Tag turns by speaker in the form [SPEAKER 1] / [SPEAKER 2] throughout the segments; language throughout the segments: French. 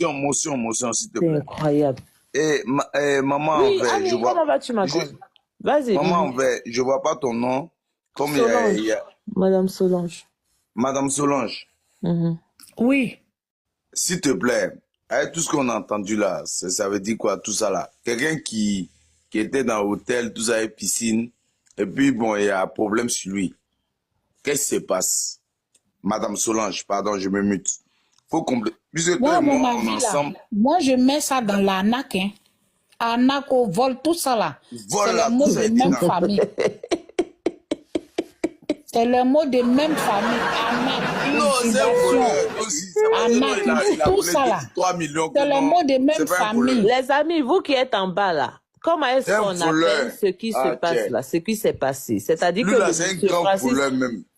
[SPEAKER 1] motion, s'il te
[SPEAKER 2] C'est
[SPEAKER 1] plaît.
[SPEAKER 2] incroyable.
[SPEAKER 1] Et maman
[SPEAKER 2] Oui,
[SPEAKER 1] en fait,
[SPEAKER 2] Annie, comment vas-tu, ma grande? Vas-y.
[SPEAKER 1] Maman en fait, je vois pas ton nom. Comme
[SPEAKER 2] Solange. Madame Solange.
[SPEAKER 1] Madame Solange.
[SPEAKER 3] Oui.
[SPEAKER 1] S'il te plaît, avec tout ce qu'on a entendu là, ça veut dire quoi tout ça là? Quelqu'un qui était dans l'hôtel, tout ça, avec piscine, et puis bon, il y a un problème sur lui. Qu'est-ce qui se passe? Madame Solange, pardon, je me mute. Faut compléter. Puisque toi et moi, on est ensemble.
[SPEAKER 3] Moi, je mets ça dans l'arnaque. Hein. Arnaque au vol, tout ça là. C'est le mot de même famille. C'est le mot de même famille. Arnaque, tout ça là. C'est le mot de même famille.
[SPEAKER 2] Les amis, vous qui êtes en bas là, comment est-ce qu'on appelle ce qui se passe là, ce qui s'est passé? C'est-à-dire que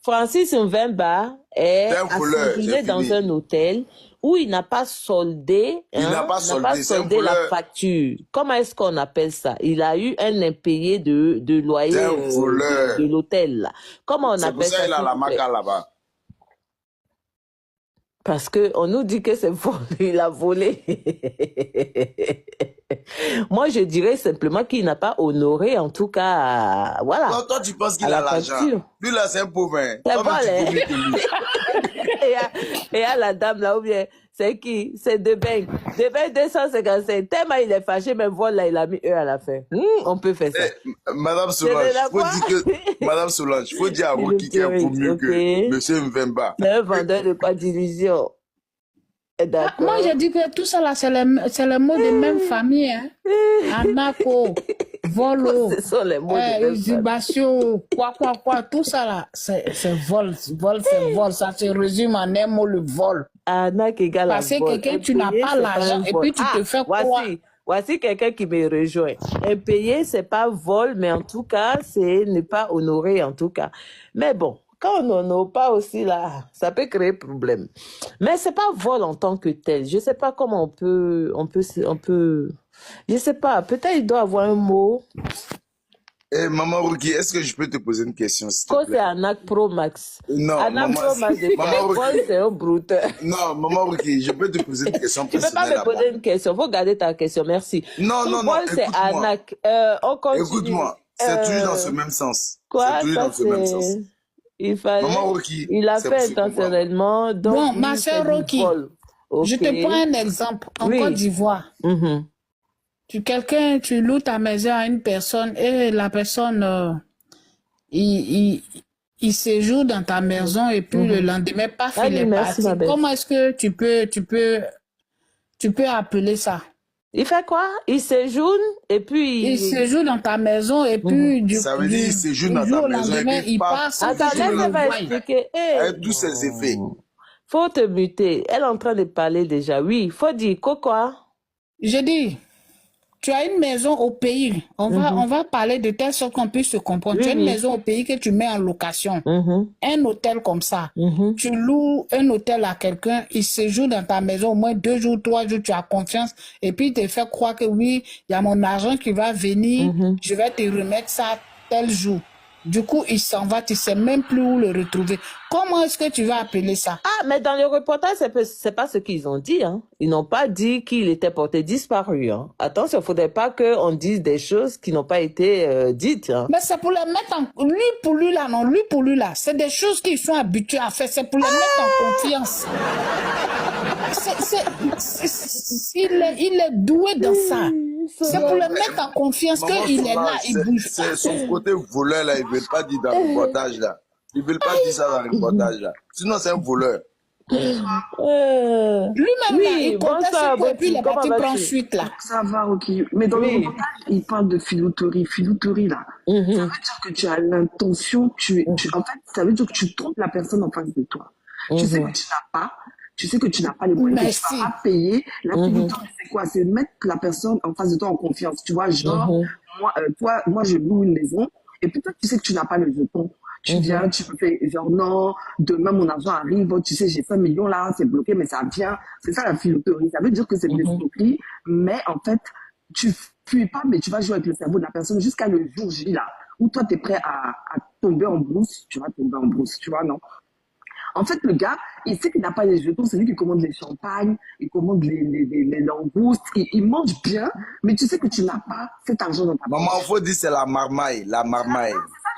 [SPEAKER 2] Francis Mvemba est assassiné dans un hôtel où il n'a pas soldé, soldé la facture. Comment est-ce qu'on appelle ça? Il a eu un impayé de loyer de l'hôtel là. Comment on appelle ça?
[SPEAKER 1] C'est pour ça qu'il a la maca là-bas.
[SPEAKER 2] Parce qu'on nous dit que c'est volé, il a volé. Moi, je dirais simplement qu'il n'a pas honoré, en tout cas, voilà.
[SPEAKER 1] Non, toi, tu penses qu'il a l'argent. Lui, là, c'est un pauvre.
[SPEAKER 2] C'est volé. Et à la dame, là, ou bien, c'est qui? C'est Debeng. Debeng 255. Tellement il est fâché, mais voilà, il a mis eux à la fin. On peut faire ça.
[SPEAKER 1] Madame Solange, Madame Solange, faut dire à Rocky qu'il est un peu mieux que Monsieur Mvemba.
[SPEAKER 2] C'est un vendeur de quoi d'illusion.
[SPEAKER 3] Moi, je dis que tout ça là, c'est le mot de même famille. Hein. Anako, volo, exhibation, quoi, tout ça là, c'est vol, c'est vol. Ça se résume en un mot, le vol. Parce que quelqu'un, tu n'as pas l'argent et puis tu te fais quoi?
[SPEAKER 2] Voici quelqu'un qui me rejoint. Impayé, c'est pas vol, mais en tout cas, c'est ne pas honorer en tout cas. Mais bon. Quand on n'honore pas aussi là, ça peut créer problème. Mais c'est pas vol en tant que tel. Je sais pas comment on peut, je sais pas. Peut-être il doit avoir un mot.
[SPEAKER 1] Maman Ruki, est-ce que je peux te poser une question?
[SPEAKER 2] Quoi, c'est Anak Pro Max?
[SPEAKER 1] Non,
[SPEAKER 2] Anak Pro Max, c'est un brouteur.
[SPEAKER 1] Non, Maman Ruki, je peux te poser une question personnelle.
[SPEAKER 2] Tu peux pas me poser une question. Faut garder ta question, merci.
[SPEAKER 1] Non,
[SPEAKER 2] c'est Anak. On continue.
[SPEAKER 1] Écoute-moi, c'est toujours dans ce même sens.
[SPEAKER 2] Quoi?
[SPEAKER 1] C'est toujours dans ce même sens.
[SPEAKER 2] Il a fait intentionnellement. Donc
[SPEAKER 3] bon, ma soeur Rocky, je te prends un exemple. En Côte d'Ivoire, tu loues ta maison à une personne et la personne, il séjourne dans ta maison et puis le lendemain, paf, il est parti. Comment est-ce que tu peux appeler ça?
[SPEAKER 2] Il fait quoi? Il séjourne et puis...
[SPEAKER 3] Il séjourne dans ta maison et puis
[SPEAKER 1] ça veut dire il séjourne dans ta maison et puis
[SPEAKER 3] il passe.
[SPEAKER 2] Attends, laisse-moi expliquer.
[SPEAKER 1] Avec tous ses effets.
[SPEAKER 2] Faut te muter. Elle est en train de parler déjà. Oui, faut dire quoi?
[SPEAKER 3] Je dis, tu as une maison au pays. On va parler de telle sorte qu'on puisse se comprendre. Tu as une maison au pays que tu mets en location. Un hôtel comme ça. Tu loues un hôtel à quelqu'un, il séjourne dans ta maison au moins 2 jours, 3 jours, tu as confiance. Et puis, il te fait croire que oui, il y a mon argent qui va venir, je vais te remettre ça tel jour. Du coup, il s'en va, tu ne sais même plus où le retrouver. Comment est-ce que tu vas appeler ça?
[SPEAKER 2] Ah, mais dans le reportage, c'est pas ce qu'ils ont dit. Hein. Ils n'ont pas dit qu'il était porté disparu. Hein. Attention, il ne faudrait pas qu'on dise des choses qui n'ont pas été dites. Hein.
[SPEAKER 3] Mais c'est pour les mettre en... Lui pour lui là, non, lui pour lui là. C'est des choses qu'ils sont habitués à faire. C'est pour les mettre en confiance. Il est doué dans ça. C'est pour le mettre en confiance qu'il est là, il bouge pas.
[SPEAKER 1] C'est son côté voleur là, il ne veut pas dire dans le reportage là. Ils ne veulent pas dire ça dans le reportage là. Sinon c'est un voleur.
[SPEAKER 3] Lui-même là, il conteste et puis il est parti prendre suite là.
[SPEAKER 4] Ça va, ok. Mais dans le reportage, il parle de filouterie. Filouterie là. Ça veut dire que tu as l'intention, en fait, ça veut dire que tu trompes la personne en face de toi. Tu sais que tu n'as pas les moyens, que tu vas pas payer. La filouterie, c'est quoi? C'est mettre la personne en face de toi en confiance. Tu vois, genre, moi, je loue une maison, et puis toi, tu sais que tu n'as pas le jeton. Tu viens, tu me fais genre non, demain mon argent arrive, tu sais, j'ai 5 millions là, c'est bloqué, mais ça vient. C'est ça la filouterie. Ça veut dire que c'est de l'escroquerie, mais en fait, tu fuis pas, mais tu vas jouer avec le cerveau de la personne jusqu'à le jour J là, où toi, tu es prêt à tomber en brousse. Tu vas tomber en brousse, tu vois, non? En fait, le gars, il sait qu'il n'a pas les jetons, c'est lui qui commande les champagnes, il commande les langoustes, il mange bien, mais tu sais que tu n'as pas cet argent dans ta poche.
[SPEAKER 1] Maman, il faut dire c'est la marmaille, la marmaille.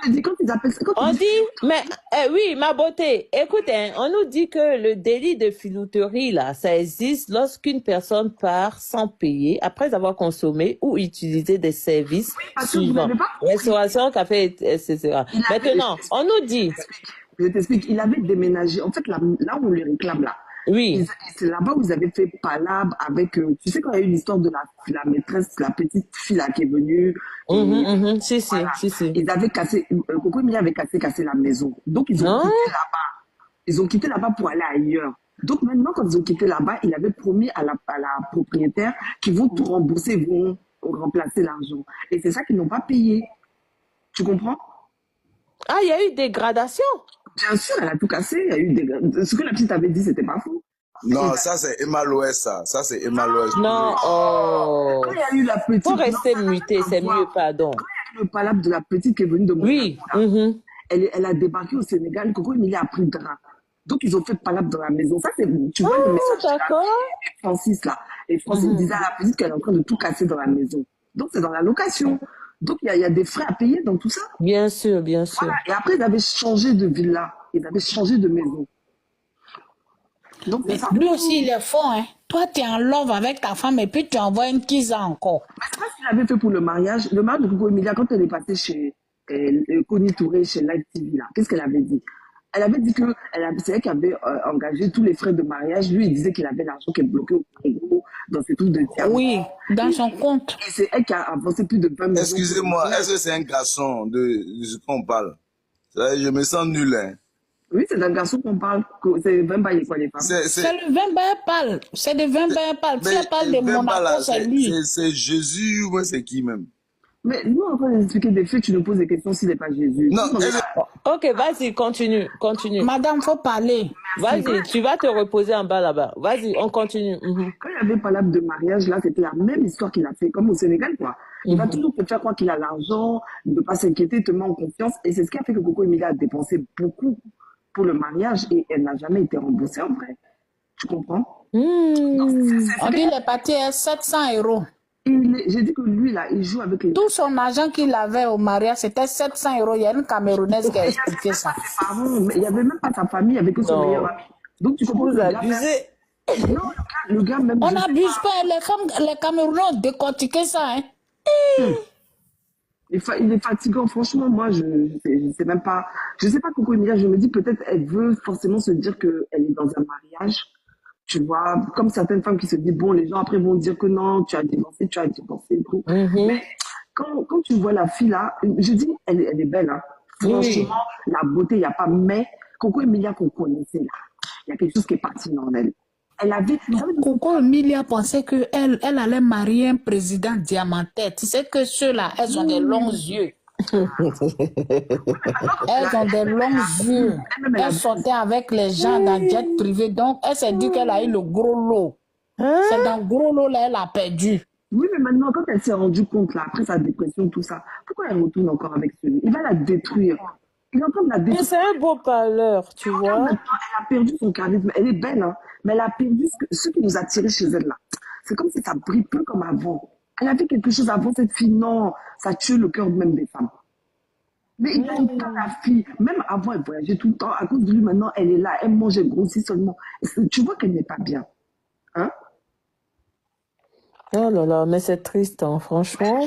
[SPEAKER 4] Je dis, quand ils appellent ça,
[SPEAKER 2] on dit, mais oui, ma beauté, écoute, hein, on nous dit que le délit de filouterie, là, ça existe lorsqu'une personne part sans payer après avoir consommé ou utilisé des services suivants. Restauration, café, etc. Maintenant, on nous dit...
[SPEAKER 4] Je t'explique, il avait déménagé. En fait, là où on le réclame, là,
[SPEAKER 2] oui.
[SPEAKER 4] C'est là-bas où ils avaient fait palabre avec... tu sais, quand il y a eu l'histoire de la maîtresse, la petite fille là qui est venue...
[SPEAKER 2] Si.
[SPEAKER 4] Ils avaient cassé... Coco Emilia avait cassé la maison. Donc, ils ont quitté là-bas. Ils ont quitté là-bas pour aller ailleurs. Donc, maintenant, quand ils ont quitté là-bas, il avait promis à la propriétaire qu'ils vont tout rembourser, ils vont remplacer l'argent. Et c'est ça qu'ils n'ont pas payé. Tu comprends?
[SPEAKER 2] Ah, il y a eu dégradation.
[SPEAKER 4] Bien sûr, elle a tout cassé. Il y a eu ce que la petite avait dit, c'était pas faux.
[SPEAKER 1] Non, ça c'est Emma Loès, ça. Ça c'est Emma Loès.
[SPEAKER 2] Non,
[SPEAKER 4] Quand il y a eu la petite...
[SPEAKER 2] Faut rester muté, c'est mieux, pardon.
[SPEAKER 4] Quand il y a eu le palabre de la petite qui est venue de Monaco,
[SPEAKER 2] oui.
[SPEAKER 4] Elle a débarqué au Sénégal, Coco Emilia a pris drap. Donc, ils ont fait palabre dans la maison. Ça, c'est, tu vois, le message de Francis, là. Et Francis disait à la petite qu'elle est en train de tout casser dans la maison. Donc, c'est dans la location. Donc, il y a des frais à payer dans tout ça.
[SPEAKER 2] Bien sûr, bien sûr.
[SPEAKER 4] Voilà. Et après, ils avaient changé de villa. Ils avaient changé de maison. Donc,
[SPEAKER 3] mais lui aussi, il est fort, hein. Toi, tu es en love avec ta femme et puis tu envoies une Kiza encore.
[SPEAKER 4] Mais c'est pas ce qu'il avait fait pour le mariage. Le mariage de Coco Emilia, quand elle est passée chez Connie Touré, chez Live TV, là, qu'est-ce qu'elle avait dit? Elle avait dit que c'est elle qui avait engagé tous les frais de mariage. Lui, il disait qu'il avait l'argent qui est bloqué au Congo dans ses trucs de diamants.
[SPEAKER 3] Oui, dans son compte.
[SPEAKER 4] Et c'est elle qui a avancé plus de 20 millions.
[SPEAKER 1] Excusez-moi, est-ce que c'est un garçon de ce qu'on parle? Je me sens nul, hein.
[SPEAKER 4] Oui, c'est d'un garçon qu'on parle. C'est 20 bails, quoi, les femmes.
[SPEAKER 3] C'est le 20 bails parle. C'est de 20 bails parle. Si elle parle de Monaco, c'est lui.
[SPEAKER 1] C'est Jésus ou c'est qui même?
[SPEAKER 4] Mais nous, on va expliquer des faits, tu nous poses des questions s'il n'est pas Jésus.
[SPEAKER 1] Non,
[SPEAKER 2] ok, vas-y, continue.
[SPEAKER 3] Madame, faut parler.
[SPEAKER 2] Vas-y, tu vas te reposer en bas là-bas. Vas-y, on continue.
[SPEAKER 4] Quand il y avait palabre de mariage, là, c'était la même histoire qu'il a fait, comme au Sénégal, quoi. Il va toujours te faire croire qu'il a l'argent, de ne pas s'inquiéter, te met en confiance. Et c'est ce qui a fait que Coco Emilia a dépensé beaucoup pour le mariage et elle n'a jamais été remboursée en vrai. Tu comprends?
[SPEAKER 3] On dit qu'il est parti à 700 €.
[SPEAKER 4] J'ai dit que lui, là, il joue avec les...
[SPEAKER 3] Tout son argent qu'il avait au mariage, c'était 700 €. Il y a une Camerounaise qui a expliqué ça.
[SPEAKER 4] Mais il n'y avait même pas sa famille, il n'y avait que son meilleur ami. Donc, tu comprends?
[SPEAKER 2] Vous abusez.
[SPEAKER 4] Non, le gars même...
[SPEAKER 3] On n'abuse pas. Les Camerounais ont décortiqué ça, hein.
[SPEAKER 4] Il est fatigant. Franchement, moi, je sais même pas. Je sais pas, Coco Emilia, je me dis peut-être elle veut forcément se dire qu'elle est dans un mariage. Tu vois, comme certaines femmes qui se disent, bon, les gens après vont dire que non, tu as divorcé et tout. Mais quand tu vois la fille là, je dis, elle est belle, hein. Franchement, la beauté, il n'y a pas. Mais Coco Emilia qu'on connaissait là, il y a quelque chose qui est parti dans elle. Elle avait...
[SPEAKER 3] Coco Emilia pensait qu'elle allait marier un président diamantaire. Tu sais que ceux-là, elles ont des longs yeux. Elles ont des longs yeux. Elle sortait avec les gens dans le jet privé. Donc, elle s'est dit qu'elle a eu le gros lot. C'est dans le gros lot là elle a perdu.
[SPEAKER 4] Oui, mais maintenant, quand elle s'est rendue compte, là, après sa dépression, tout ça, pourquoi elle retourne encore avec celui? Il va la détruire. Il est en train de la détruire.
[SPEAKER 2] Mais c'est un beau parleur, tu vois.
[SPEAKER 4] Maintenant, elle a perdu son charisme. Elle est belle, hein, mais elle a perdu ce qui nous a tiré chez elle, là. C'est comme si ça brille plus comme avant. Elle avait quelque chose avant, cette fille, non, ça tue le cœur même des femmes. Mais il n'aime pas la fille. Même avant, elle voyageait tout le temps. À cause de lui, maintenant, elle est là, elle mange, elle grossit seulement. Tu vois qu'elle n'est pas bien. Hein?
[SPEAKER 2] Oh là là, mais c'est triste, hein, franchement.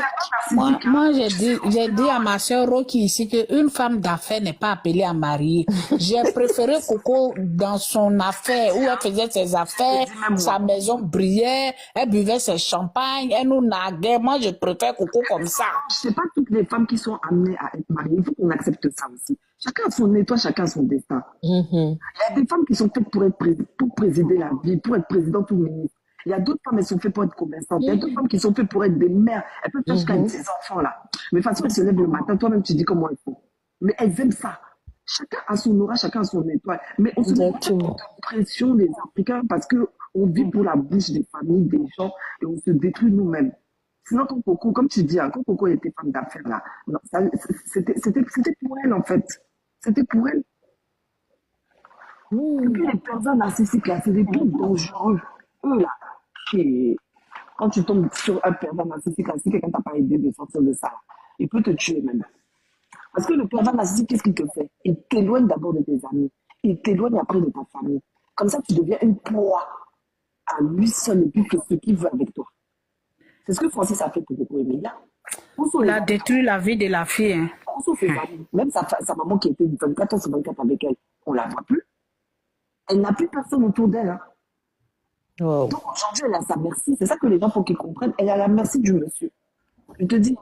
[SPEAKER 3] Moi j'ai dit à ma soeur Rocky ici qu'une femme d'affaires n'est pas appelée à marier. J'ai préféré Coco dans son affaire, où elle faisait ses affaires, sa maison brillait, elle buvait ses champagnes, elle nous naguait. Moi, je préfère Coco comme ça.
[SPEAKER 4] Je ne sais pas toutes les femmes qui sont amenées à être mariées. Il faut qu'on accepte ça aussi. Chacun a son étoile, chacun a son destin. Il y a des femmes qui sont faites pour présider la vie, pour être présidente ou ministre. Il y a d'autres femmes, elles sont faites pour être commerçantes. Il y a d'autres femmes qui sont faites pour être des mères. Elles peuvent faire jusqu'à 10 enfants, là. Mais de toute façon, elles se lèvent le matin. Toi-même, tu dis comment elles font. Mais elles aiment ça. Chacun a son aura, chacun a son étoile. Mais on se met pas de pression des Africains parce qu'on vit pour la bouche des familles, des gens, et on se détruit nous-mêmes. Sinon, quand Coco, comme tu dis, hein, quand Coco était femme d'affaires, là, c'était pour elle, en fait. C'était pour elle. Et puis les personnes narcissiques, là, c'est des plus dangereux. Eux, là, quand tu tombes sur un pervers narcissique, là, si quelqu'un t'a pas aidé de sortir de ça, il peut te tuer même. Parce que le pervers narcissique, qu'est-ce qu'il te fait? Il t'éloigne d'abord de tes amis. Il t'éloigne après de ta famille. Comme ça, tu deviens une proie à lui seul et puis que ce qu'il veut avec toi. C'est ce que Francis a fait pour beaucoup Emilia.
[SPEAKER 3] Il a détruit la vie de la fille. Hein.
[SPEAKER 4] Même sa maman qui était 24 sur 24 avec elle, on ne la voit plus. Elle n'a plus personne autour d'elle. Hein.
[SPEAKER 2] Wow.
[SPEAKER 4] Donc aujourd'hui, elle est à sa merci. C'est ça que les gens faut qu'ils comprennent. Elle est à la merci du monsieur. Je te dis.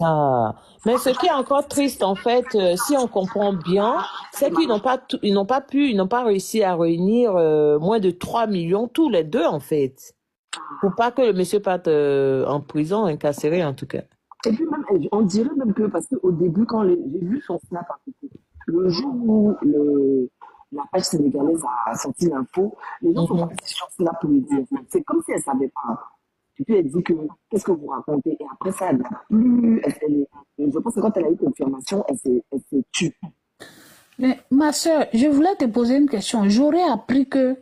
[SPEAKER 2] Ah. Mais ce qui est encore triste, en fait, si on comprend bien, c'est qu'ils n'ont pas réussi à réunir moins de 3 millions, tous les deux, en fait. Pour pas que le monsieur parte en prison, incarcéré, en tout cas.
[SPEAKER 4] Et puis même, on dirait même que, parce qu'au début, quand j'ai vu son snap à côté, le jour où la page sénégalaise a sorti l'info, les gens sont partis sur Snap pour lui dire. C'est comme si elle ne savait pas. Et puis elle dit que, qu'est-ce que vous racontez? Et après ça, elle n'a plus. Je pense que quand elle a eu confirmation, elle s'est tue.
[SPEAKER 3] Mais ma soeur, je voulais te poser une question. J'aurais appris que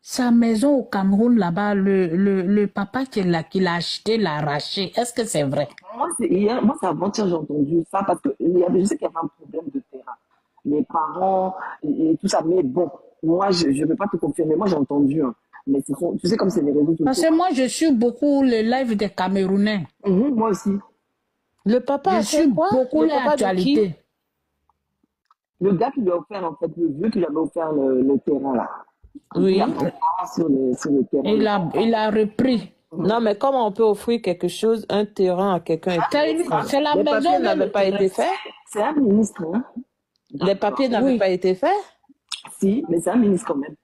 [SPEAKER 3] sa maison au Cameroun, là-bas, le papa qui l'a acheté, l'a arraché. Est-ce que c'est vrai?
[SPEAKER 4] Moi, c'est avant-hier, j'ai entendu ça parce que je sais qu'il y avait un problème de terrain. Les parents et tout ça, mais bon, moi, je ne vais pas te confirmer. Moi, j'ai entendu. Hein. Mais tu sais, comme c'est les réseaux sociaux.
[SPEAKER 3] Parce que moi, je suis beaucoup les lives des Camerounais.
[SPEAKER 4] Moi aussi.
[SPEAKER 2] Le papa,
[SPEAKER 3] je suis beaucoup l'actualité.
[SPEAKER 4] Le gars qui lui a offert, en fait, le vieux qui lui avait offert le terrain, là.
[SPEAKER 2] Oui.
[SPEAKER 4] Sur le terrain.
[SPEAKER 3] Il a repris.
[SPEAKER 2] Non, mais comment on peut offrir quelque chose, un terrain à quelqu'un?
[SPEAKER 3] C'est la
[SPEAKER 2] les
[SPEAKER 3] maison.
[SPEAKER 2] papiers n'avaient pas été faits.
[SPEAKER 4] C'est un ministre. Hein?
[SPEAKER 2] Les papiers n'avaient pas été faits?
[SPEAKER 4] Si, mais c'est un ministre quand même.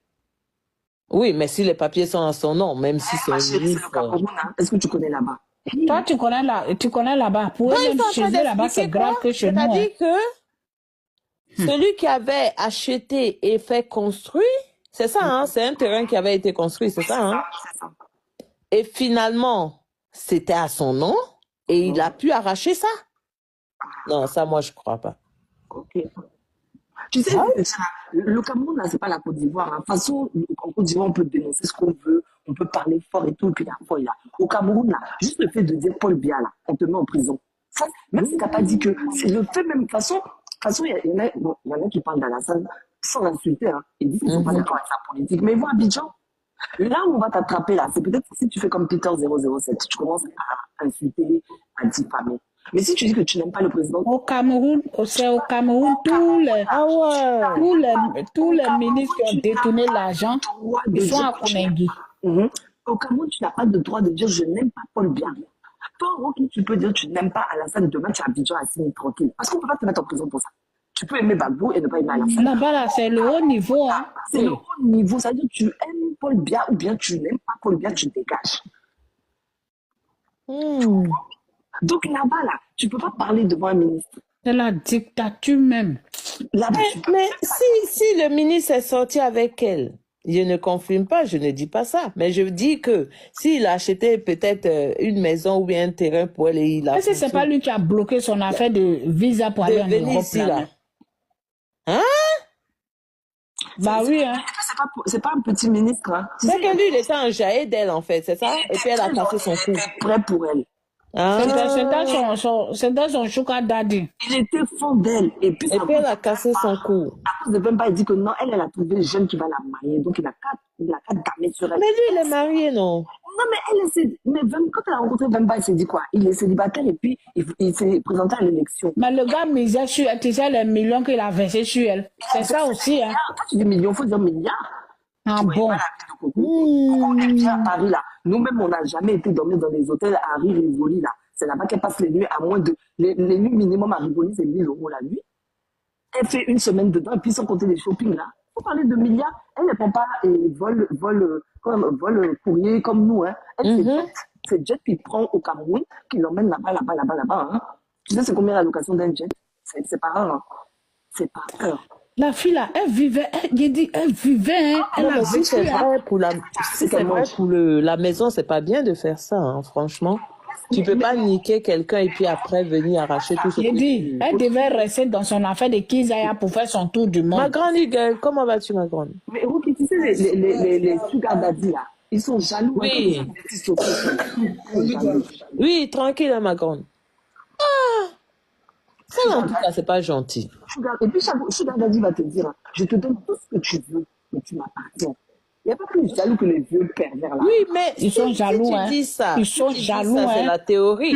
[SPEAKER 2] Oui, mais si les papiers sont à son nom, même si c'est un ministre.
[SPEAKER 4] Est-ce que tu connais là-bas?
[SPEAKER 3] Toi, tu connais là-bas. Pour eux, même chez eux là-bas, c'est grave que chez nous.
[SPEAKER 2] C'est-à-dire que celui qui avait acheté et fait construire, c'est ça, hein? C'est un terrain qui avait été construit, c'est ça, hein?
[SPEAKER 4] C'est ça.
[SPEAKER 2] Et finalement, c'était à son nom et il a pu arracher ça. Non, ça, moi, je crois pas.
[SPEAKER 4] Ok. Tu sais, le Cameroun, là, c'est pas la Côte d'Ivoire. De toute façon, en Côte d'Ivoire, on peut dénoncer ce qu'on veut, on peut parler fort et tout, et puis là. Au Cameroun, là, juste le fait de dire Paul Biya, là, on te met en prison. Ça, même si t'as pas dit que c'est le fait même. De toute façon, il y en a qui parlent d'Alassane sans l'insulter. Hein. Ils disent qu'ils sont pas d'accord avec sa politique. Mais vois, Abidjan, là où on va t'attraper, là, c'est peut-être si tu fais comme Peter 007, tu commences à insulter, à diffamer. Mais si tu dis que tu n'aimes pas le président...
[SPEAKER 3] Au Cameroun, c'est au Cameroun, tous les ministres qui ont détourné l'argent, ils sont à Koningui.
[SPEAKER 4] Au Cameroun, tu n'as pas le droit de dire « je n'aime pas Paul Biya ». Toi, Rocky, tu peux dire « tu n'aimes pas Alassane », demain tu es à Abidjan assis tranquille. Parce qu'on ne peut pas te mettre en prison pour ça. Tu peux aimer Gbagbo et ne pas aimer Alassane.
[SPEAKER 3] Là-bas, là, c'est le haut niveau. Hein.
[SPEAKER 4] C'est le haut niveau. Ça veut dire que tu aimes Paul Biya ou bien tu n'aimes pas Paul Biya, tu dégages. Donc là-bas, là, tu ne peux pas parler devant un ministre.
[SPEAKER 3] C'est la dictature même.
[SPEAKER 2] Mais si le ministre est sorti avec elle, je ne confirme pas, je ne dis pas ça. Mais je dis que s'il a acheté peut-être une maison ou bien un terrain pour elle et il a...
[SPEAKER 3] Est-ce que c'est pas lui qui a bloqué son affaire de visa pour aller en Europe
[SPEAKER 2] ici, là? Hein?
[SPEAKER 3] Bah oui, hein.
[SPEAKER 4] C'est pas un petit ministre, hein.
[SPEAKER 2] C'est que lui, il était enjaillé d'elle, en fait, c'est ça? Et puis elle a cassé son cou.
[SPEAKER 4] Prêt pour elle.
[SPEAKER 3] C'est dans son chouka daddy.
[SPEAKER 4] Il était fond d'elle. Et puis
[SPEAKER 2] elle a cassé son cou.
[SPEAKER 4] À cause de Bemba, il dit que non, elle a trouvé le jeune qui va la marier. Donc il a qu'à damer sur elle.
[SPEAKER 2] Mais lui, il est marié, non?
[SPEAKER 4] Non, mais quand elle a rencontré Bemba, il s'est dit quoi? Il est célibataire et puis il s'est présenté à l'élection.
[SPEAKER 3] Mais le gars misait sur elle, tu sais, les millions qu'il a versés sur elle. C'est ça aussi, hein.
[SPEAKER 4] Quand tu dis millions, il faut dire milliards.
[SPEAKER 3] Ah bon?
[SPEAKER 4] On est bien à Paris, là. Nous-mêmes, on n'a jamais été dormir dans des hôtels à Rivoli, là. C'est là-bas qu'elle passe les nuits à moins de... Les nuits minimum à Rivoli, c'est 1 000 € la nuit. Elle fait une semaine dedans, et puis sans compter les shopping, là. Il faut parler de milliards. Elle ne prend pas et vole courrier comme nous, hein. Elle, c'est Jet qui prend au Cameroun, qui l'emmène là-bas, hein. Tu sais, c'est combien la location d'un jet? C'est pas rare, hein. C'est pas rare.
[SPEAKER 3] La fille là, elle vivait, hein. Elle a vécu.
[SPEAKER 2] C'est vrai pour la maison, c'est pas bien de faire ça, hein, franchement. Tu peux pas niquer quelqu'un et puis après venir arracher tout ce que
[SPEAKER 3] tu... Elle devait rester dans son affaire de Kizaya pour faire son tour du monde.
[SPEAKER 2] Ma grande gueule, comment vas-tu, ma grande?
[SPEAKER 4] Mais Ruki, tu sais, les sugar daddy là, ils sont jaloux.
[SPEAKER 2] Oui. Oui, tranquille, hein, ma grande. Ah! Ça, en tout cas, c'est pas gentil.
[SPEAKER 4] Et puis, sugar daddy va te dire, je te donne tout ce que tu veux, mais tu m'appartiens. Il n'y a pas plus jaloux que les vieux pervers là.
[SPEAKER 2] Oui, mais
[SPEAKER 3] ils sont jaloux,
[SPEAKER 2] si tu dis ça,
[SPEAKER 3] ils sont jaloux,
[SPEAKER 2] c'est la théorie.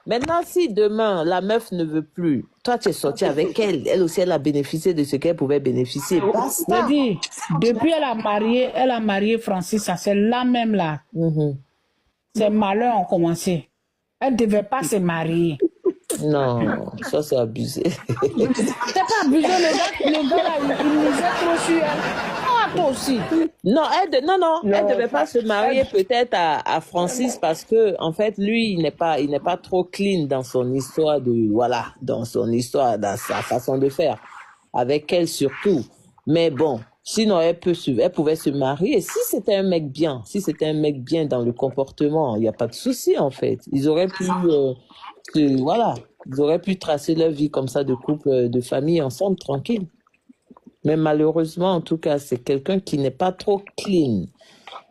[SPEAKER 2] Maintenant, si demain, la meuf ne veut plus, toi, tu es sorti avec elle, elle aussi, elle a bénéficié de ce qu'elle pouvait bénéficier.
[SPEAKER 3] Basta. Je dis, depuis elle a marié Francis, c'est là même là. Ses malheurs ont commencé. Elle ne devait pas se marier.
[SPEAKER 2] Non, ça c'est abusé.
[SPEAKER 3] C'est pas abusé, le gars là, il misait trop sur elle. Ah, toi aussi.
[SPEAKER 2] Non, elle ne devait pas se marier peut-être à Francis parce que en fait lui il n'est pas trop clean dans son histoire dans sa façon de faire avec elle surtout. Mais bon, sinon elle pouvait se marier si c'était un mec bien, dans le comportement, il n'y a pas de souci en fait. Ils auraient pu ils auraient pu tracer leur vie comme ça de couple, de famille ensemble tranquille. Mais malheureusement, en tout cas, c'est quelqu'un qui n'est pas trop clean,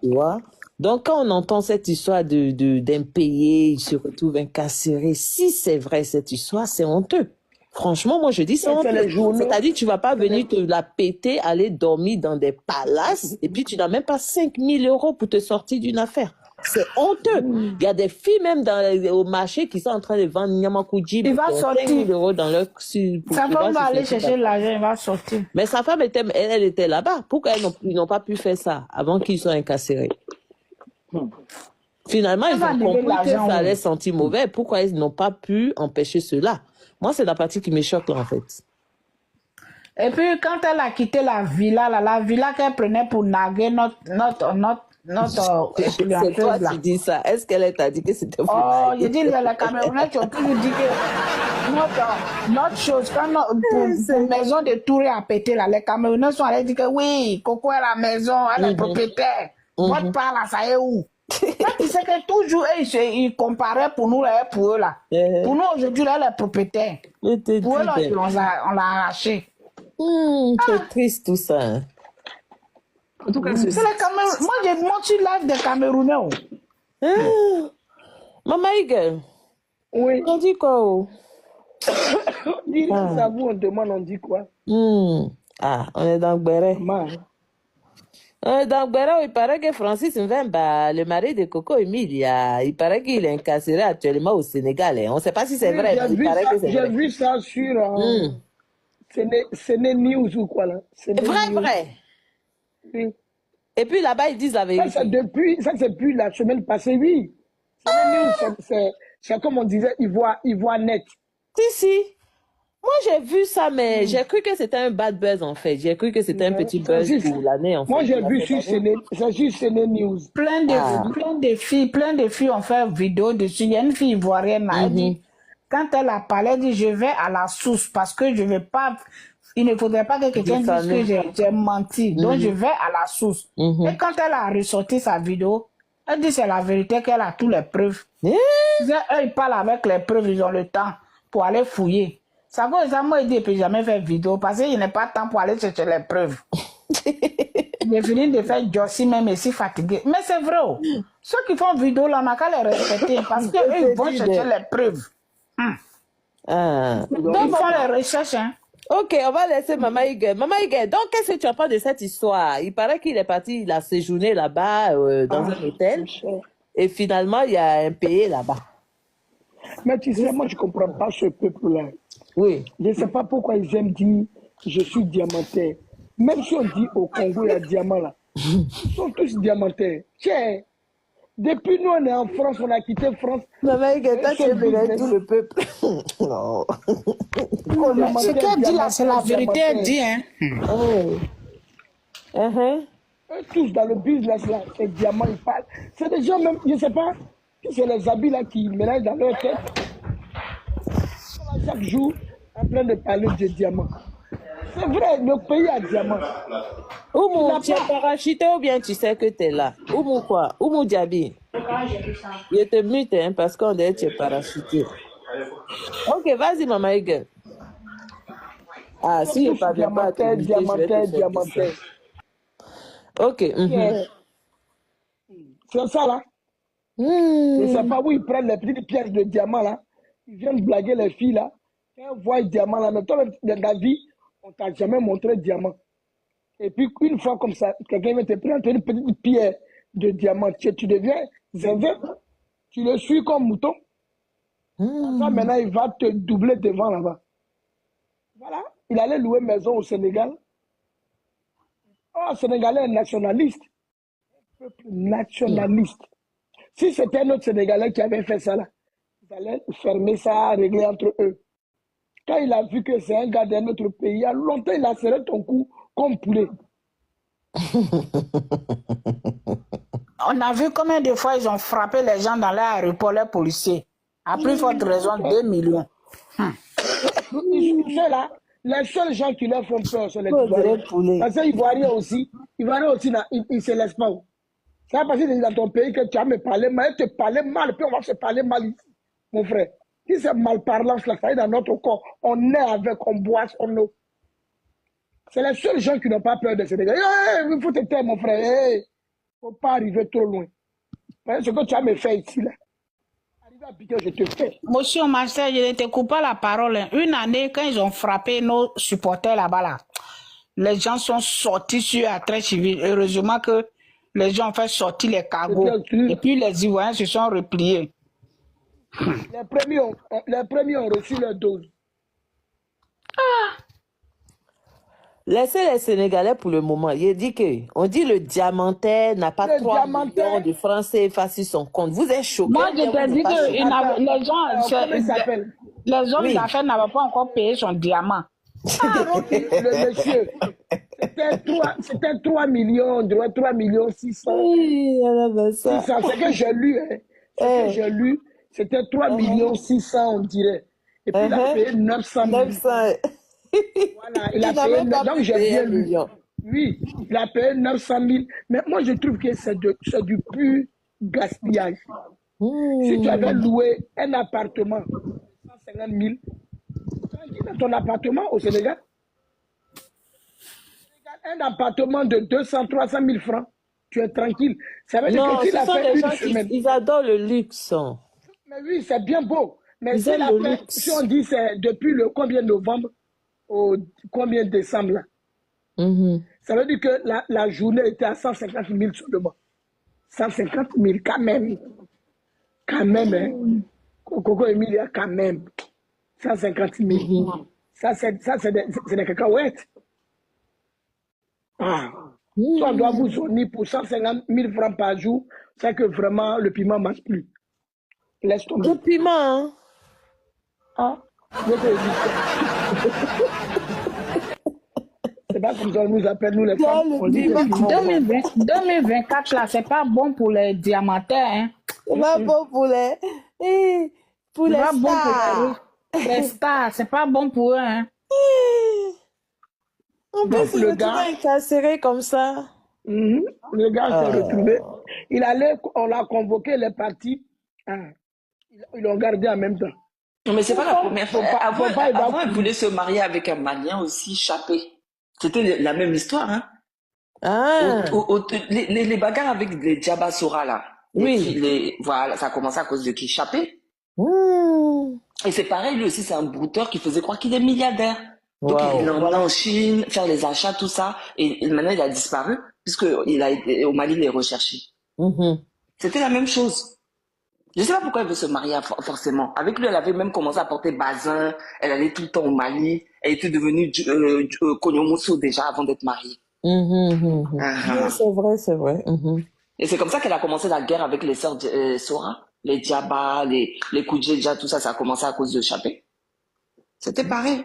[SPEAKER 2] tu vois. Donc, quand on entend cette histoire d'impayé, il se retrouve incarcéré, si c'est vrai cette histoire, c'est honteux. Franchement, moi, je dis c'est honteux. C'est-à-dire, tu vas pas venir te la péter, aller dormir dans des palaces, et puis tu n'as même pas 5 000 € pour te sortir d'une affaire. C'est honteux. Il y a des filles même au marché qui sont en train de vendre Nyamakuji.
[SPEAKER 3] Il va sortir.
[SPEAKER 2] 5 000 € dans leur...
[SPEAKER 3] Sa femme va aller chercher l'argent, il va sortir.
[SPEAKER 2] Mais sa femme elle était là-bas. Pourquoi ils n'ont pas pu faire ça avant qu'ils soient incarcérés? Finalement, ils ont compris que ça allait sentir mauvais. Pourquoi ils n'ont pas pu empêcher cela? Moi, c'est la partie qui me choque là, en fait.
[SPEAKER 3] Et puis, quand elle a quitté la villa qu'elle prenait pour narguer notre
[SPEAKER 2] c'est toi qui dis ça. Est-ce qu'elle t'a dit que c'était pour
[SPEAKER 3] je dis, les Camerounais qui ont toujours dit que notre chose, quand pour maison de Touré a pété là, les Camerounais sont allés dire que oui, Coco est la maison, elle est propriétaire. Votre part là, ça est où? Là, tu sais que toujours, ils comparaient pour nous et pour eux là. Pour nous, aujourd'hui, là, elle est propriétaire. Pour eux, là, on l'a arraché.
[SPEAKER 2] C'est triste tout ça. Hein.
[SPEAKER 3] En tout cas, c'est les Camerounais. Moi, j'ai menti live des Camerounais.
[SPEAKER 2] Maman Igel.
[SPEAKER 4] Oui.
[SPEAKER 2] On dit quoi?
[SPEAKER 4] Dis, ça vous, on demande, on dit quoi?
[SPEAKER 2] Ah, on est dans Gbéré. Dans Gbéré, il paraît que Francis Mvemba, le mari de Coco Emilia, il paraît qu'il est incarcéré actuellement au Sénégal. On ne sait pas si c'est vrai.
[SPEAKER 4] J'ai vu ça sur... C'est les news ou quoi là?
[SPEAKER 2] Vrai. Oui. Et puis là-bas, ils disent la vérité.
[SPEAKER 4] Ça, c'est depuis la semaine passée, oui. C'est comme on disait, ils voient net.
[SPEAKER 2] Si. Moi, j'ai vu ça, mais j'ai cru que c'était un bad buzz, en fait. J'ai cru que c'était un petit buzz pour l'année, en fait.
[SPEAKER 4] Moi, j'ai vu sur CNE News.
[SPEAKER 3] Plein de filles ont fait vidéo dessus. Il y a une fille ivoirienne, elle dit, quand elle a parlé, elle dit, je vais à la source parce que je ne vais pas... Il ne faudrait pas que quelqu'un dise que j'ai menti. Donc, je vais à la source. Et quand elle a ressorti sa vidéo, elle dit c'est la vérité qu'elle a toutes les preuves. Eux, ils parlent avec les preuves, ils ont le temps pour aller fouiller. Ça vaut exactement dit, puis jamais fait vidéo parce qu'il n'y a pas de temps pour aller chercher les preuves. Il est fini de faire Jossi même ici fatigué. Mais c'est vrai. Ceux qui font vidéo, là, on n'a qu'à les respecter parce qu'eux, ils vont chercher les preuves. Donc, ils font les recherches, hein.
[SPEAKER 2] Ok, on va laisser Maman Igel. Maman Igel, donc qu'est-ce que tu as pensé de cette histoire? Il paraît qu'il est parti, il a séjourné là-bas dans un hôtel et finalement il y a un pays là-bas.
[SPEAKER 4] Mais tu sais, moi je ne comprends pas ce peuple-là.
[SPEAKER 2] Oui.
[SPEAKER 4] Je ne sais pas pourquoi ils aiment dire je suis diamantaire. Même si on dit au Congo il y a diamant là, ils sont tous diamantaires. Tiens, depuis nous on est en France, on a quitté France.
[SPEAKER 2] Maman Igel, toi tu es tout le peuple. Non.
[SPEAKER 3] Ce qu'elle dit là, c'est la vérité, elle dit, hein.
[SPEAKER 4] Eux tous dans le business là, c'est diamant, ils parlent. C'est des gens même, je ne sais pas, c'est les habits là qui mélangent dans leur tête. Chaque jour, en train de parler de diamant. C'est vrai, le pays a diamant.
[SPEAKER 2] Oumou, tu es parachuté ou bien tu sais que tu es là? Oumou quoi? Oumou Diaby? Il était mute, hein, parce qu'on dirait que tu es parachuté. Ok, vas-y, Maman Egan. Ah, si je ne parviens pas à te muter, je vais te faire descendre. Ok.
[SPEAKER 5] C'est ça, là. Je ne sais pas où ils prennent les petites pièces de diamant, là. Ils viennent blaguer les filles, là. Quand ils voient le diamant, là, mais toi, dans ta vie, on ne t'a jamais montré le diamant. Et puis, une fois comme ça, quelqu'un vient te prendre une petite pierre de diamant, tu deviens zinzin. Tu le suis comme mouton. Ça, maintenant, il va te doubler devant là-bas. Voilà. Il allait louer maison au Sénégal. Oh, Sénégalais nationaliste. Peuple nationaliste. Si c'était un autre Sénégalais qui avait fait ça, là, ils allaient fermer ça, régler entre eux. Quand il a vu que c'est un gars d'un autre pays, il y a longtemps, il a serré ton cou comme poulet.
[SPEAKER 3] On a vu combien de fois ils ont frappé les gens dans l'aéroport, les policiers. À plus forte raison, 2 millions.
[SPEAKER 5] Là, les seuls gens qui leur font peur, c'est les Ivoiriens. Parce que les Ivoiriens aussi, ils ne se laissent pas. Ça parce que c'est dans ton pays que tu as me parlé mal, te parler mal, puis on va se parler mal ici, mon frère. Si c'est malparlance, là, ça est dans notre corps. On est avec, on boit, on eau. C'est les seuls gens qui n'ont pas peur de Sénégal. Il faut te taire, mon frère. Il ne faut pas arriver trop loin. Ce que tu as me fait ici, là. Arriver à piquer, je te fais.
[SPEAKER 3] Monsieur Marcel, je ne te coupe pas la parole. Une année, quand ils ont frappé nos supporters là-bas, là, les gens sont sortis sur la traite civile. Heureusement que les gens ont fait sortir les cargos. Et puis les Ivoiriens se sont repliés.
[SPEAKER 5] Les premiers ont reçu leur dose.
[SPEAKER 2] Laissez les Sénégalais pour le moment. Il dit que, on dit le diamantaire n'a pas 3 millions de francs CFA sur son compte. Vous êtes choqués.
[SPEAKER 3] Moi, je te dis que les gens,
[SPEAKER 5] oui.
[SPEAKER 3] d'affaires n'avaient pas encore payé son diamant.
[SPEAKER 5] Le monsieur, c'était 3 millions, 3 millions 600.
[SPEAKER 2] Oui, ça.
[SPEAKER 5] 600, c'est que j'ai lu. Hein. C'est que j'ai lu. C'était 3 millions 600, on dirait. Et puis il a payé 900 000. 900. Voilà, il a payé, donc j'ai bien lu. Oui, il a payé 900 000. Mais moi, je trouve que c'est du pur gaspillage. Si tu avais loué un appartement de 150 000, dans ton appartement au Sénégal, un appartement de 200, 300 000 francs, tu es tranquille. Ça veut dire que s'il a fait une semaine.
[SPEAKER 2] Ils adorent le luxe.
[SPEAKER 5] Mais oui, c'est bien beau. Mais si on dit c'est depuis le combien novembre au combien décembre là, ça veut dire que la journée était à 150 000 seulement. 150 000 quand même. Quand même, hein. Coco Emilia, quand même. 150 000. Ça, c'est des cacahuètes. Si on doit vous sonner pour 150 000 francs par jour, c'est que vraiment le piment ne marche plus. Laisse tomber.
[SPEAKER 2] Le piment,
[SPEAKER 5] hein? C'est pas comme ça on nous appelle, nous les femmes.
[SPEAKER 3] 2024, là, c'est pas bon pour les diamantaires. Hein?
[SPEAKER 2] C'est pas bon pour les stars.
[SPEAKER 3] Bon pour les stars, c'est pas bon pour eux. Hein?
[SPEAKER 2] On peut se retrouver incarcéré comme ça.
[SPEAKER 5] Le gars s'est retrouvé. On l'a convoqué, les partis. Ils l'ont gardé en même temps.
[SPEAKER 6] Non, mais c'est pas la première fois. Avant, elle voulait se marier avec un Malien aussi, Chappé. C'était la même histoire, hein. Les bagarres avec les Diabassora, là.
[SPEAKER 2] Oui.
[SPEAKER 6] Voilà, ça a commencé à cause de qui? Chappé. Et c'est pareil, lui aussi, c'est un brouteur qui faisait croire qu'il est milliardaire. Donc, il l'emmenait en Chine, faire les achats, tout ça. Et maintenant, il a disparu, puisque au Mali, il est recherché. C'était la même chose. Je ne sais pas pourquoi elle veut se marier forcément. Avec lui, elle avait même commencé à porter bazin. Elle allait tout le temps au Mali. Elle était devenue Konyomuso déjà avant d'être mariée.
[SPEAKER 2] Oui, c'est vrai, c'est vrai.
[SPEAKER 6] Et c'est comme ça qu'elle a commencé la guerre avec les sœurs Sora. Les Diaba, les Koujedja, tout ça, ça a commencé à cause de Chappé. C'était pareil.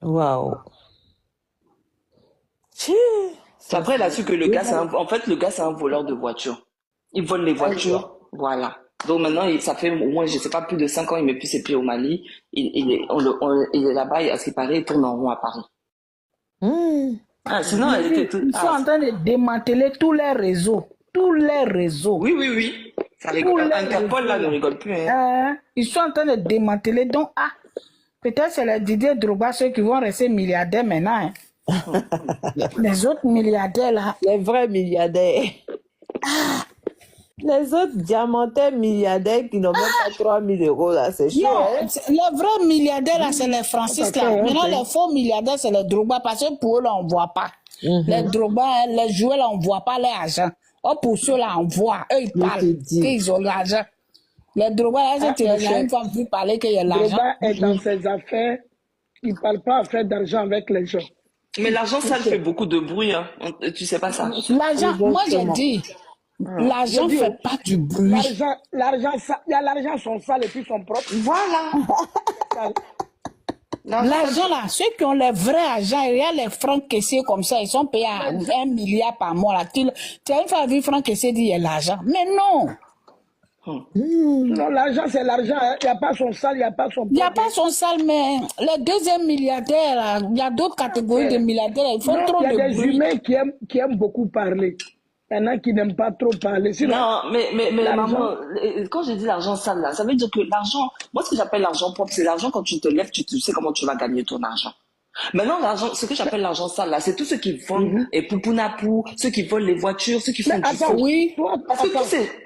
[SPEAKER 2] Waouh.
[SPEAKER 6] Après, elle a su que le gars, c'est un voleur de voitures. Il vole les voitures, voilà. Donc maintenant, ça fait au moins, je sais pas, plus de 5 ans, il met plus ses pieds au Mali. Il est là-bas, et à ce qui paraît, il tourne en rond à Paris.
[SPEAKER 3] Sinon, ils sont en train de démanteler tous les réseaux. tous les réseaux.
[SPEAKER 6] Oui, oui, oui. Ça rigole. Interpol, là, ne rigole plus. Hein.
[SPEAKER 3] Ils sont en train de démanteler. Donc, peut-être c'est les Didier Drogba, ceux qui vont rester milliardaires maintenant. Hein. Les autres milliardaires, là.
[SPEAKER 2] Les vrais milliardaires. Les autres diamantaires milliardaires qui n'ont même pas 3 000 euros, là, c'est chaud. Hein?
[SPEAKER 3] Les vrais milliardaires, là, c'est les Francis, là. Maintenant, les faux milliardaires, c'est les Drogba, parce que pour eux, là, on ne voit pas. Les Drogba, les joueurs, là, on ne voit pas l'argent. Oh, pour ceux-là, on voit. Eux, ils parlent qu'ils ont l'argent. Les Drogba, là, tu as une fois vu parler qu'il y a l'argent.
[SPEAKER 5] Drogba est dans ses affaires. Il ne parle pas à faire d'argent avec les gens.
[SPEAKER 6] Mais l'argent, ça fait beaucoup de bruit. Hein. Tu sais pas ça.
[SPEAKER 3] L'argent, moi, j'ai dit... L'argent ne fait pas du bruit.
[SPEAKER 5] L'argent, il y a l'argent son sale et puis son propre.
[SPEAKER 6] Voilà.
[SPEAKER 3] L'argent là, ceux qui ont les vrais argents, il y a les francs caissiers comme ça, ils sont payés à 1 milliard par mois. Là. Tu as une fois vu franc caissier dire il y a l'argent. Mais non.
[SPEAKER 5] Non, l'argent c'est l'argent. Hein. Il n'y a pas son sale, il n'y a pas son propre.
[SPEAKER 3] Il n'y a pas son sale, mais les deuxièmes milliardaires, il y a d'autres catégories de milliardaires, ils font trop de bruit.
[SPEAKER 5] Il y a des humains qui aiment beaucoup parler. Il y en a qui n'aiment pas trop parler. Sinon,
[SPEAKER 6] non, mais maman, quand je dis l'argent sale, là, ça veut dire que l'argent, moi, ce que j'appelle l'argent propre, c'est l'argent quand tu te lèves, tu sais comment tu vas gagner ton argent. Maintenant, l'argent, ce que j'appelle l'argent sale, là, c'est tous ceux qui vendent et poupounapou, ceux qui volent les voitures, ceux qui font du faux.
[SPEAKER 3] Oui.
[SPEAKER 6] Parce que c'est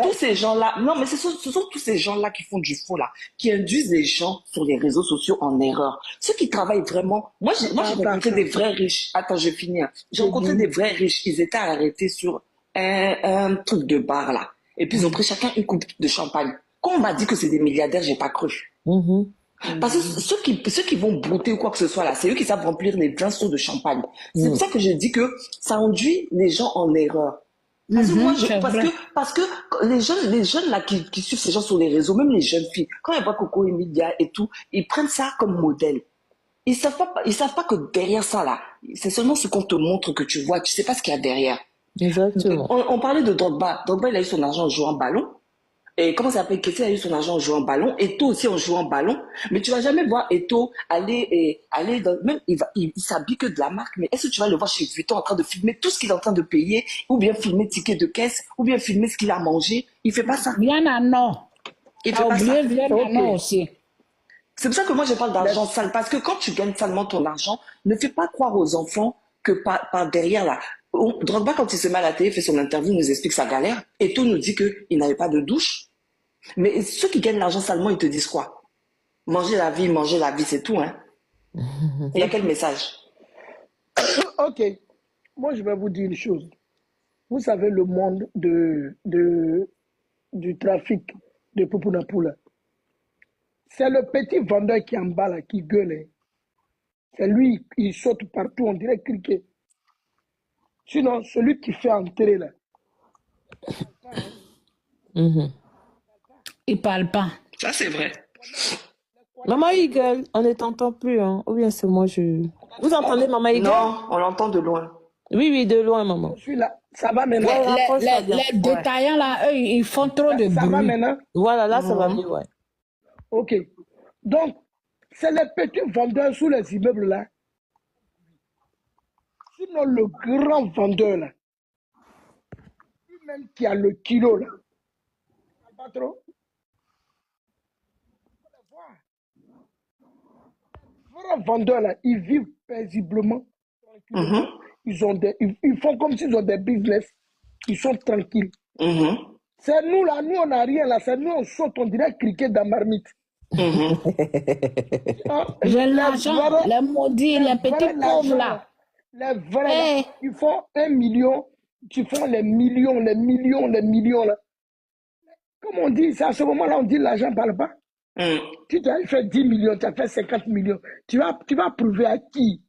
[SPEAKER 6] tous ces gens-là, non, mais ce sont tous ces gens-là qui font du faux, là, qui induisent les gens sur les réseaux sociaux en erreur. Ceux qui travaillent vraiment, moi, j'ai rencontré des vrais riches. Attends, je vais finir. J'ai rencontré des vrais riches. Ils étaient arrêtés sur un truc de bar, là. Et puis, ils ont pris chacun une coupe de champagne. Quand on m'a dit que c'est des milliardaires, j'ai pas cru. Parce que ceux qui vont brouter ou quoi que ce soit là, c'est eux qui savent remplir les 20 seaux de champagne. C'est pour ça que je dis que ça induit les gens en erreur. Parce que moi, parce que les jeunes là qui suivent ces gens sur les réseaux, même les jeunes filles, quand elles voient Coco Emilia et tout, ils prennent ça comme modèle. Ils savent pas que derrière ça là, c'est seulement ce qu'on te montre que tu vois, tu sais pas ce qu'il y a derrière.
[SPEAKER 2] Exactement.
[SPEAKER 6] On parlait de Drogba. Drogba, il a eu son argent en jouant en ballon. Et comment ça s'appelle? Kessie a eu son argent en jouant en ballon. Eto'o aussi en jouant en ballon. Mais tu vas jamais voir Eto'o aller dans, même, il s'habille que de la marque. Mais est-ce que tu vas le voir chez Vuitton en train de filmer tout ce qu'il est en train de payer? Ou bien filmer ticket de caisse? Ou bien filmer ce qu'il a mangé? Il fait pas ça.
[SPEAKER 3] Viens non.
[SPEAKER 6] Il fait pas ça.
[SPEAKER 3] Viens aussi.
[SPEAKER 6] C'est pour ça que moi je parle d'argent sale. Parce que quand tu gagnes salement ton argent, ne fais pas croire aux enfants que par derrière là, Drogba, quand il se met à la télé, fait son interview, nous explique sa galère, et tout nous dit qu'il n'avait pas de douche. Mais ceux qui gagnent l'argent salement, ils te disent quoi? Manger la vie, c'est tout, hein. Il y a quel message?
[SPEAKER 5] Ok. Moi, je vais vous dire une chose. Vous savez, le monde du trafic de Poupounapou, c'est le petit vendeur qui est en bas, là, qui gueule. Hein. C'est lui, il saute partout, on dirait cricket. Sinon, celui qui fait entrer là.
[SPEAKER 3] Il parle pas.
[SPEAKER 6] Ça, c'est vrai.
[SPEAKER 2] Maman Eagle, on ne t'entend plus, hein. Ou bien c'est moi, Vous entendez Maman Eagle?
[SPEAKER 6] Non, on l'entend de loin.
[SPEAKER 2] Oui, de loin, maman.
[SPEAKER 5] Je suis là. Ça va maintenant.
[SPEAKER 3] Les détaillants là, eux, ils font trop de bruit.
[SPEAKER 5] Ça va maintenant?
[SPEAKER 2] Voilà, là, ça va mieux, ouais.
[SPEAKER 5] Ok. Donc, c'est les petits vendeurs sous les immeubles là. Sinon, le grand vendeur là, lui-même qui a le kilo là, pas trop. Les vrais vendeurs là, ils vivent paisiblement. Ils font comme s'ils ont des business. Ils sont tranquilles. C'est nous là, nous on n'a rien là, c'est nous on saute, on dirait cricket dans marmite.
[SPEAKER 3] J'ai l'argent, les maudits, les petits pauvres là.
[SPEAKER 5] Les vrais, là, ils font 1 million, tu fais les millions là. Comme on dit, c'est à ce moment-là, on dit l'argent ne parle pas. Tu as fait 10 millions, tu as fait 50 millions. Tu vas prouver à qui?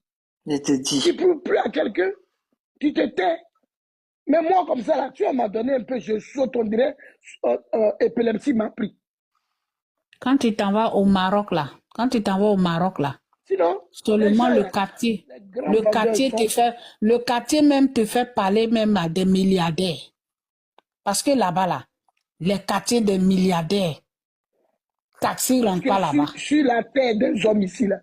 [SPEAKER 6] Je te dis.
[SPEAKER 5] Tu ne prouves plus à quelqu'un. Tu te tais. Mais moi, comme ça, là, tu m'as donné un peu, je saute, on dirait, épilepsie m'a pris.
[SPEAKER 3] Quand tu t'en vas au Maroc, là,
[SPEAKER 5] sinon,
[SPEAKER 3] seulement le quartier même te fait parler même à des milliardaires. Parce que là-bas, là, les quartiers des milliardaires, taxi ne rentre pas là-bas.
[SPEAKER 5] Sur la terre des hommes ici, là,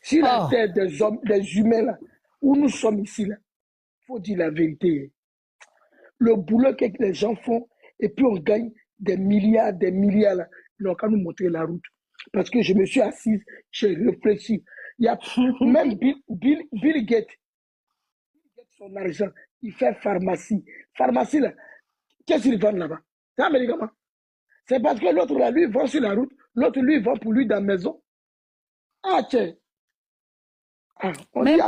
[SPEAKER 5] sur la terre des hommes, des humains, là, où nous sommes ici, là, il faut dire la vérité. le boulot que les gens font, et puis on gagne des milliards là. Ils n'ont qu'à nous montrer la route. Parce que je me suis assise, j'ai réfléchi. Il y a même Bill Gates, son argent, il fait pharmacie. Pharmacie, là, qu'est-ce qu'il vend là-bas? C'est un médicament. C'est parce que l'autre, là, lui, vend sur la route. L'autre, lui, vend pour lui dans la maison. Ah, tiens. Ah,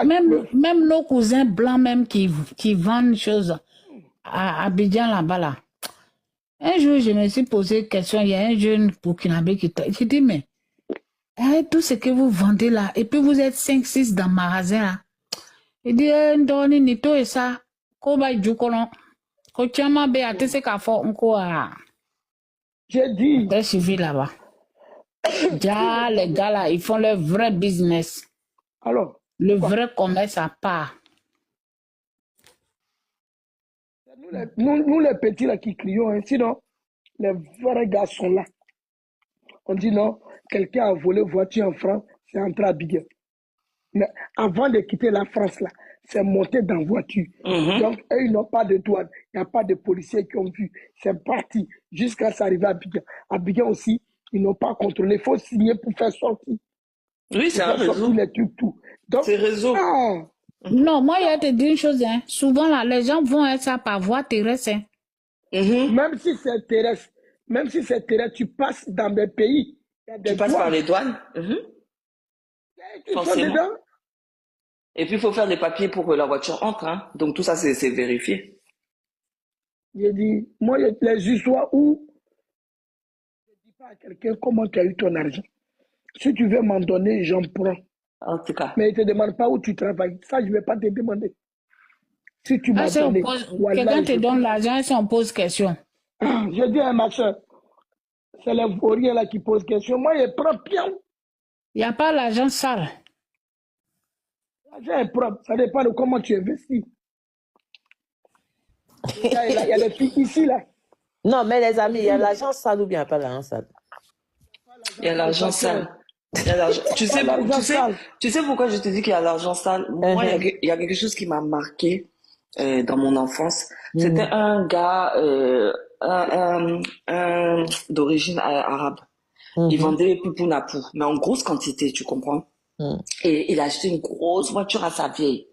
[SPEAKER 3] même nos cousins blancs, même qui vendent des choses à Abidjan là-bas, là. Un jour, je me suis posé une question. Il y a un jeune burkinabé qui dit, mais tout ce que vous vendez là, et puis vous êtes 5-6 dans le magasin là. Il dit, Ndoni, Nito et ça, Koba Djukolon. Kochama be ate se ka fo nko a.
[SPEAKER 5] J'ai dit.
[SPEAKER 3] T'es suivi là-bas. Déjà, les gars là, ils font leur vrai business.
[SPEAKER 5] Alors.
[SPEAKER 3] Le vrai commerce à part.
[SPEAKER 5] Nous les petits là qui crions, hein, sinon, les vrais gars sont là. On dit non, quelqu'un a volé voiture en France, c'est entré à Biguet. Mais avant de quitter la France là, c'est monté dans la voiture. Donc, eux, ils n'ont pas de douane. Il n'y a pas de policiers qui ont vu. C'est parti jusqu'à s'arriver à Biguet. À Biguet aussi, ils n'ont pas contrôlé. Il faut signer pour faire sortir.
[SPEAKER 6] Oui, c'est un réseau.
[SPEAKER 5] C'est
[SPEAKER 6] réseau.
[SPEAKER 3] Non, moi, je vais te dire une chose. Hein. Souvent, là, les gens vont être ça par voie terrestre. Hein.
[SPEAKER 5] Même si c'est terrestre, tu passes dans des pays.
[SPEAKER 6] Tu passes par les douanes. Forcément. Et puis, il faut faire des papiers pour que la voiture entre. Hein. Donc, tout ça, c'est vérifié.
[SPEAKER 5] J'ai dit, moi, les histoires où je ne dis pas à quelqu'un comment tu as eu ton argent. Si tu veux m'en donner, j'en prends.
[SPEAKER 6] En tout cas.
[SPEAKER 5] Mais il ne te demande pas où tu travailles. Ça, je ne vais pas te demander. Si tu m'as donné.
[SPEAKER 3] Quelqu'un te donne l'argent et si on pose question.
[SPEAKER 5] Je dis à ma soeur, c'est les vauriens là qui posent question. Moi, je prends bien.
[SPEAKER 3] Il n'y a pas l'argent sale.
[SPEAKER 5] L'argent est propre. Ça dépend de comment tu investis. Il y a des filles ici, là.
[SPEAKER 2] Non, mais les amis, il y a l'argent sale ou bien pas l'argent sale?
[SPEAKER 6] Il y a l'argent sale. Tu sais pourquoi je te dis qu'il y a l'argent sale? Moi, il y a quelque chose qui m'a marqué dans mon enfance. C'était un gars d'origine arabe. Il vendait poupounapou, mais en grosse quantité, tu comprends? Et il a acheté une grosse voiture à sa vieille.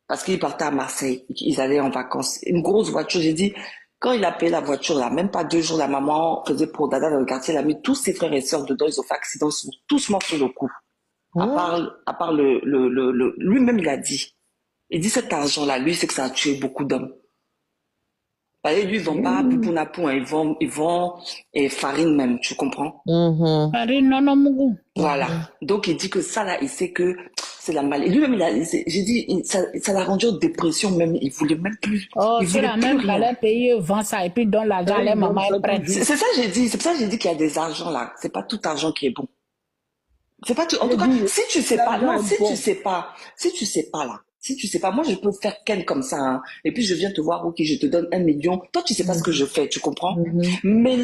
[SPEAKER 6] Parce qu'il partait à Marseille. Ils allaient en vacances. Une grosse voiture. J'ai dit, quand il a payé la voiture, là, même pas 2 jours, la maman faisait pour dada dans le quartier, elle a mis tous ses frères et sœurs dedans, ils ont fait accident, ils sont tous morts sur le coup. À part lui-même, il a dit. Il dit cet argent-là, lui, c'est que ça a tué beaucoup d'hommes. Lui, ils vont pas poupounapou, hein, ils vont farine même, tu comprends?
[SPEAKER 3] Farine, non,
[SPEAKER 6] Voilà. Donc, il dit que ça, là, il sait que c'est la maladie. Lui-même, j'ai dit, ça l'a rendu en dépression même. Il voulait même plus.
[SPEAKER 3] Oh, c'est la même qu'elle paye, vend ça et puis donne l'argent, les mamans, elles prennent.
[SPEAKER 6] C'est ça que j'ai dit. C'est pour ça que j'ai dit qu'il y a des argents là. C'est pas tout argent qui est bon. C'est pas tout. En tout cas, si tu sais pas, non, si tu sais pas là. Si tu sais pas, moi je peux faire ken comme ça, hein, et puis je viens te voir, ok, je te donne 1 million. Toi, tu sais pas ce que je fais, tu comprends? Mais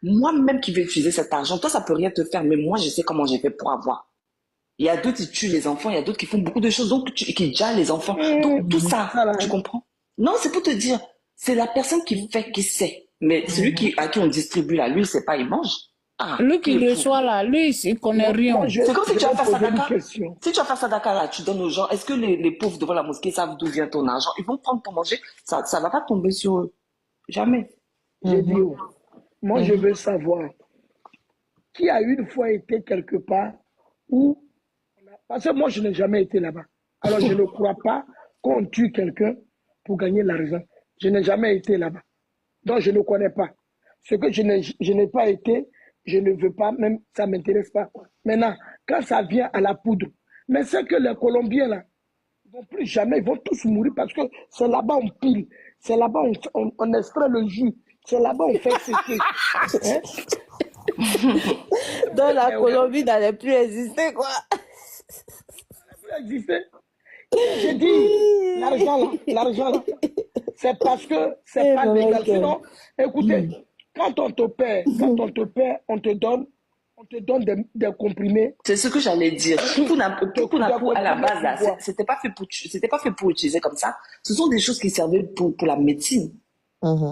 [SPEAKER 6] moi-même qui vais utiliser cet argent, toi, ça peut rien te faire, mais moi, je sais comment j'ai fait pour avoir. Il y a d'autres qui tuent les enfants, il y a d'autres qui font beaucoup de choses, donc qui gèrent les enfants. Donc tout ça, tu comprends? Non, c'est pour te dire, c'est la personne qui fait qui sait. Mais celui à qui on distribue là, lui, il sait pas, il mange.
[SPEAKER 3] Lui qui le soit là, lui, il connaît rien.
[SPEAKER 6] C'est comme si tu vas faire sadaka. Si tu vas faire sadaka là, tu donnes aux gens, est-ce que les pauvres devant la mosquée savent d'où vient ton argent? Ils vont prendre pour manger, ça va pas tomber sur eux. Jamais.
[SPEAKER 5] J'ai dit, moi je veux savoir qui a une fois été quelque part où, parce que moi je n'ai jamais été là-bas. Alors je ne crois pas qu'on tue quelqu'un pour gagner l'argent. Je n'ai jamais été là-bas. Donc je ne connais pas. Ce que je n'ai pas été, je ne veux pas, même ça ne m'intéresse pas. Maintenant, quand ça vient à la poudre, mais c'est que les Colombiens, là, ils ne vont plus jamais, ils vont tous mourir parce que c'est là-bas on pile, c'est là-bas on extrait le jus, c'est là-bas on fait sécher.
[SPEAKER 2] Donc la Colombie n'allait plus exister, quoi.
[SPEAKER 5] Elle n'allait plus exister. J'ai dit, l'argent là, c'est parce que c'est pas légal. Sinon, écoutez, quand on te paie, on te donne on te donne des comprimés.
[SPEAKER 6] C'est ce que j'allais dire. Poupounapou, à la base, là, c'était pas fait pour utiliser comme ça. Ce sont des choses qui servaient pour la médecine.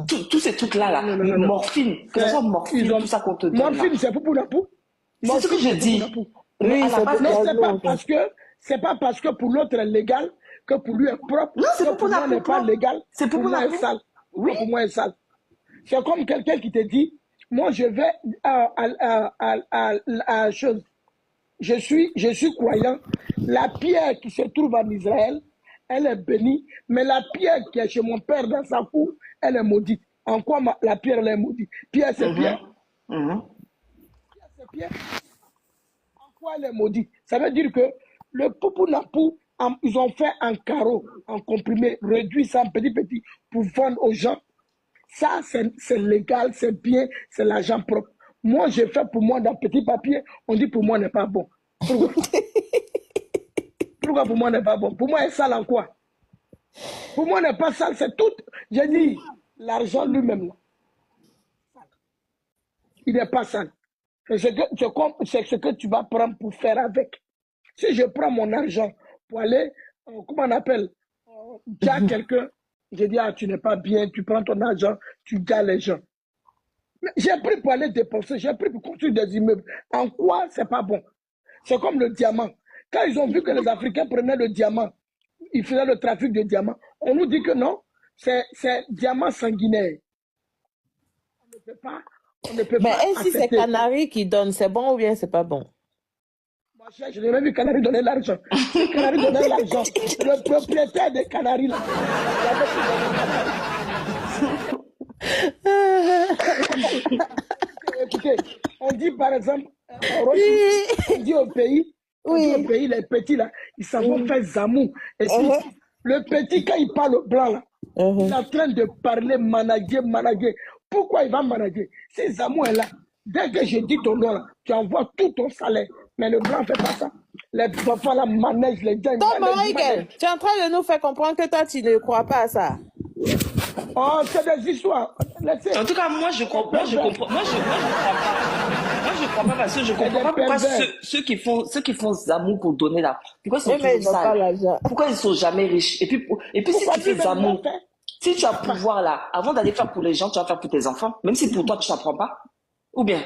[SPEAKER 6] Tous ces trucs-là, morphine, que ce soit morphine, tout ça qu'on te donne.
[SPEAKER 5] Morphine, c'est Poupounapou.
[SPEAKER 6] C'est ce que je dis.
[SPEAKER 5] Oui, c'est pas parce que pour l'autre est légal que pour lui est propre.
[SPEAKER 6] Non, c'est pour moi
[SPEAKER 5] n'est pas légal.
[SPEAKER 6] C'est pour moi
[SPEAKER 5] est sale.
[SPEAKER 6] Oui.
[SPEAKER 5] Pour moi est sale. C'est comme quelqu'un qui te dit, moi je vais à chose. Je suis croyant. La pierre qui se trouve en Israël, elle est bénie, mais la pierre qui est chez mon père dans sa cour, elle est maudite. En quoi la pierre elle est maudite? Pierre c'est pierre. Pierre c'est pierre. En quoi elle est maudite? Ça veut dire que le Poupounapou, ils ont fait un carreau, un comprimé, réduit ça en petit pour vendre aux gens. Ça, c'est légal, c'est bien, c'est l'argent propre. Moi, j'ai fait pour moi dans petit papier, on dit pour moi n'est pas bon. Pourquoi? Pourquoi pour moi n'est pas bon? Pour moi, est sale en quoi? Pour moi, n'est pas sale, c'est tout. J'ai dit, l'argent lui-même, là, il n'est pas sale. C'est ce que tu vas prendre pour faire avec. Si je prends mon argent pour aller, comment on appelle, dire quelqu'un, je dis, ah, tu n'es pas bien, tu prends ton argent, tu gagnes les gens. J'ai pris pour aller dépenser, j'ai pris pour construire des immeubles. En quoi c'est pas bon? C'est comme le diamant. Quand ils ont vu que les Africains prenaient le diamant, ils faisaient le trafic de diamants, on nous dit que non, c'est diamant sanguinaire. On ne peut pas.
[SPEAKER 2] Mais si c'est Canari qui donne, c'est bon ou bien c'est pas bon?
[SPEAKER 5] Moi, je n'ai même vu Canari donner l'argent. Si Canari donnait l'argent, le propriétaire des Canaries, là, écoutez, on dit par exemple, on dit au pays, les petits là, ils s'en vont faire zamou. Et le petit, quand il parle blanc là, il est en train de parler manager. Pourquoi il va manager? Si zamou est là, dès que je dis ton nom là, tu envoies tout ton salaire. Mais le blanc ne fait pas ça. Les enfants là manègent les gens.
[SPEAKER 2] Tom Michael, tu es en train de nous faire comprendre que toi tu ne crois pas à ça.
[SPEAKER 5] Oh, c'est des histoires.
[SPEAKER 6] En tout cas, moi je comprends. Moi je crois pas. Moi je crois pas parce que je comprends pas pourquoi ceux qui font Zamou pour donner là. Pourquoi ils sont toujours sales? Pourquoi ils sont jamais riches? Et puis si tu fais Zamou, si tu as pouvoir là, avant d'aller faire pour les gens, tu vas faire pour tes enfants, même si pour toi tu t'apprends pas. Ou bien?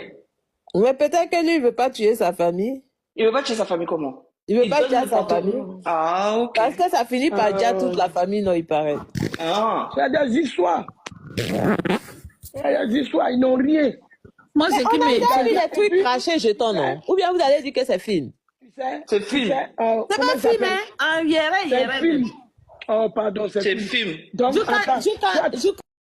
[SPEAKER 2] Mais peut-être que lui il veut pas tuer sa famille.
[SPEAKER 6] Il veut pas tuer sa famille comment?
[SPEAKER 2] Il veut pas tuer sa famille.
[SPEAKER 6] Ah, ok.
[SPEAKER 2] Parce que ça finit par dire toute la famille, non, il paraît.
[SPEAKER 5] Ah. C'est des histoires. Des histoires, ils n'ont rien.
[SPEAKER 3] Moi, c'est qui
[SPEAKER 2] on a déjà vu des trucs crachés jetons, non? Ou bien vous allez dire que c'est film?
[SPEAKER 6] C'est film.
[SPEAKER 2] C'est pas film, hein?
[SPEAKER 5] C'est film. Oh, pardon, c'est film.
[SPEAKER 6] film.
[SPEAKER 5] Donc, attends,